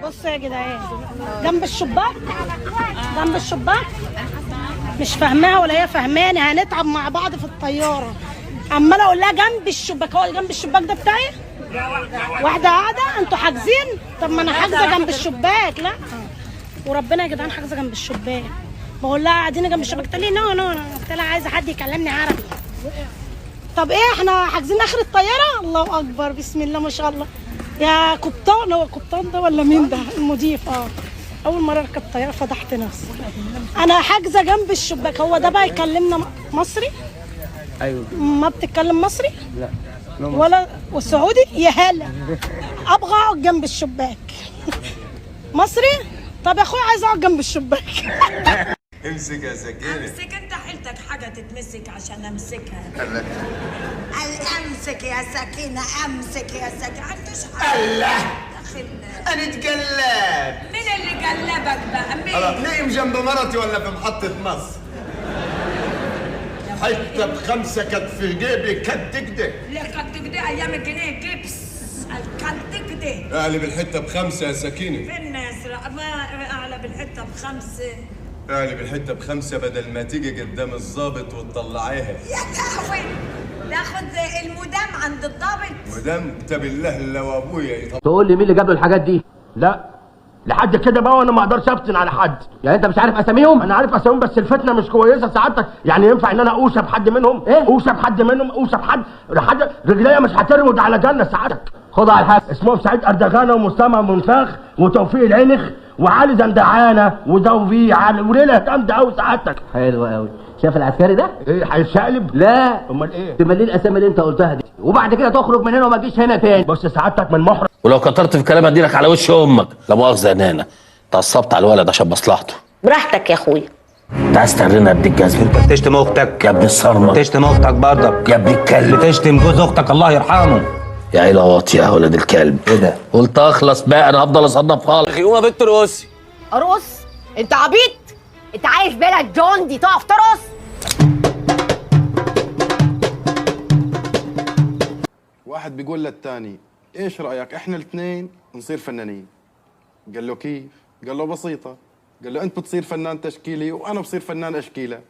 بصوا يا جدعان، جنب الشباك، جنب الشباك، مش فاهماها ولا هي فاهماني. هنتعب مع بعض في الطياره. عماله اقول لها جنب الشباك، هو جنب الشباك ده بتاعي؟ واحده قاعده انتوا حاجزين؟ طب ما انا حاجزه جنب الشباك. لا وربنا يا جدعان حاجزه جنب الشباك. بقول لها قاعدين جنب الشباك، قالت لي نو نو. قلت لها عايزه حد يكلمني عربي. طب ايه احنا حاجزين اخر الطياره؟ الله اكبر، بسم الله ما شاء الله. يا قبطان، هو قبطان ده ولا مين ده؟ المضيف. اول مره اركب طياره فضحت نفسي. انا حاجزه جنب الشباك. هو ده بقى يكلمنا مصري؟ ايوه. ما بتتكلم مصري؟ لا ولا والسعودي؟ يا هلا. ابغى اقعد جنب الشباك. مصري؟ طب يا اخويا عايز اقعد جنب الشباك. امسك يا سكينه. امسك انت، حيلتك حاجه تتمسك عشان امسكها. امسك يا سكينه، امسك يا سكينه. عندوش حاجه. الله داخل. انا اتقلب. مين اللي قلبك بقى؟ مين؟ نايم جنب مرتي ولا في محطه مصر؟ حتى ب5 كانت في جيبي كانت كده. ليه كانت كده ايام الجنيه جبس؟ كانت كده. اقلب الحته ب5 يا سكينه. فين الناس؟ ما اقلب الحته ب5. اقلب الحته ب5 بدل ما تيجي قدام الضابط وتطلعيها. يا لهوي، ناخد المدام عند الضابط. مدام كتاب الله لو ابويا تقول لي مين اللي جاب له الحاجات دي؟ لا لحد كده بقى، وانا ما اقدرش افتن على حد. يعني انت مش عارف اساميهم؟ انا عارف اساميهم بس الفتنه مش كويسه سعادتك. يعني ينفع ان انا اوشب حد منهم؟ ايه اوشب حد منهم؟ اوشب حد رجليا مش هترمد على جنه سعادتك. خدها على الحاج. اسمهم سعيد اردغانه ومسامه منفاخ وتوفيق العنخ وعلي زندعانه وزوفي علي وليله جامده قوي سعادتك. حلو قوي. شايف العسكري ده؟ ايه هيتشقلب؟ لا امال ايه؟ تملي الاسامي اللي انت قلتها دي وبعد كده تخرج من هنا وما تجيش هنا تاني. بص سعادتك من محرم، ولو كترت في كلام اديلك على وش امك. لا مؤاخذه يا نانا، اتعصبت على الولد عشان مصلحته. براحتك يا اخويا. انت عايز تهرنا اديك جزمه. انت بتشتم اختك يا ابن الصرمه. بتشتم اختك برضك يا ابن الكلب. بتشتم جوز اختك الله يرحمه. يا عيله واطيه يا ولد الكلب. ايه ده؟ قلت اخلص بقى، انا هفضل اصنف خالص. اخي قوم يا بنت رقصي. ارقص؟ انت عبيط؟ انت عايش بالك جون دي تقف ترقص؟ واحد بيقول للتاني ايش رايك احنا الاثنين نصير فنانين؟ قال له كيف؟ قال له بسيطه، قال له انت بتصير فنان تشكيلي وانا بصير فنان اشكيلك.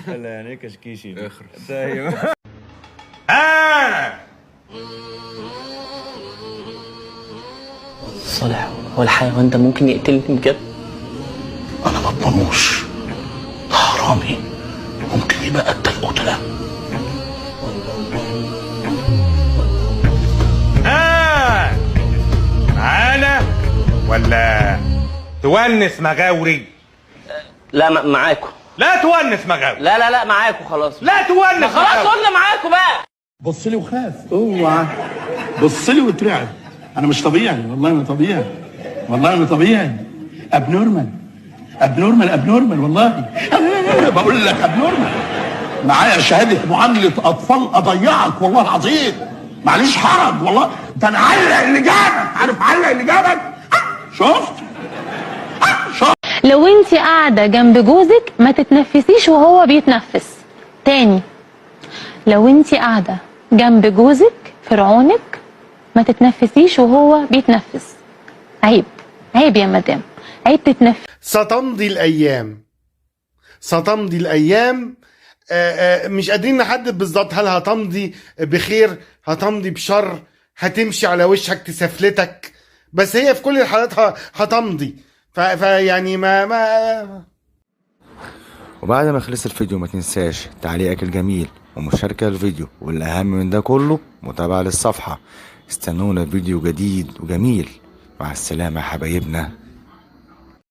هلا يعني كشكيشي اخر. صالح، هو الحيوان ده ممكن يقتلني بجد؟ انا ما بضموش، ده حرامي ممكن يبقى قتل قتله. معانا ولا تونس مغاوري؟ لا معاكم. لا تونس مغاوري. لا معاكم خلاص. لا تونس خلاص قلنا معاكم بقى. بص لي وخاف. اوعى بص لي وترعب. انا مش طبيعي، والله ما طبيعي، والله ما طبيعي. ابنورمال والله. بقول لك ابنورمال. معايا شهاده معامله اطفال اضيعك والله العظيم. معليش حرج والله. ده انا علق اللي جابك، عارف علق اللي جابك؟ شفت؟ لو انت قاعده جنب جوزك ما تتنفسيش وهو بيتنفس. تاني، لو انت قاعده جنب جوزك فرعونك ما تتنفسيش وهو بيتنفس. عيب يا مدام، عيب تتنفس. ستمضي الايام. مش قادرين نحدد بالظبط هل هتمضي بخير، هتمضي بشر، هتمشي على وشك تسفلتك، بس هي في كل الحالات هتمضي. فيعني ما وبعد ما خلص الفيديو ما تنساش تعليقك الجميل ومشاركة الفيديو، والأهم من ده كله متابعة للصفحة. استنونا فيديو جديد وجميل. مع السلامة يا حبايبنا.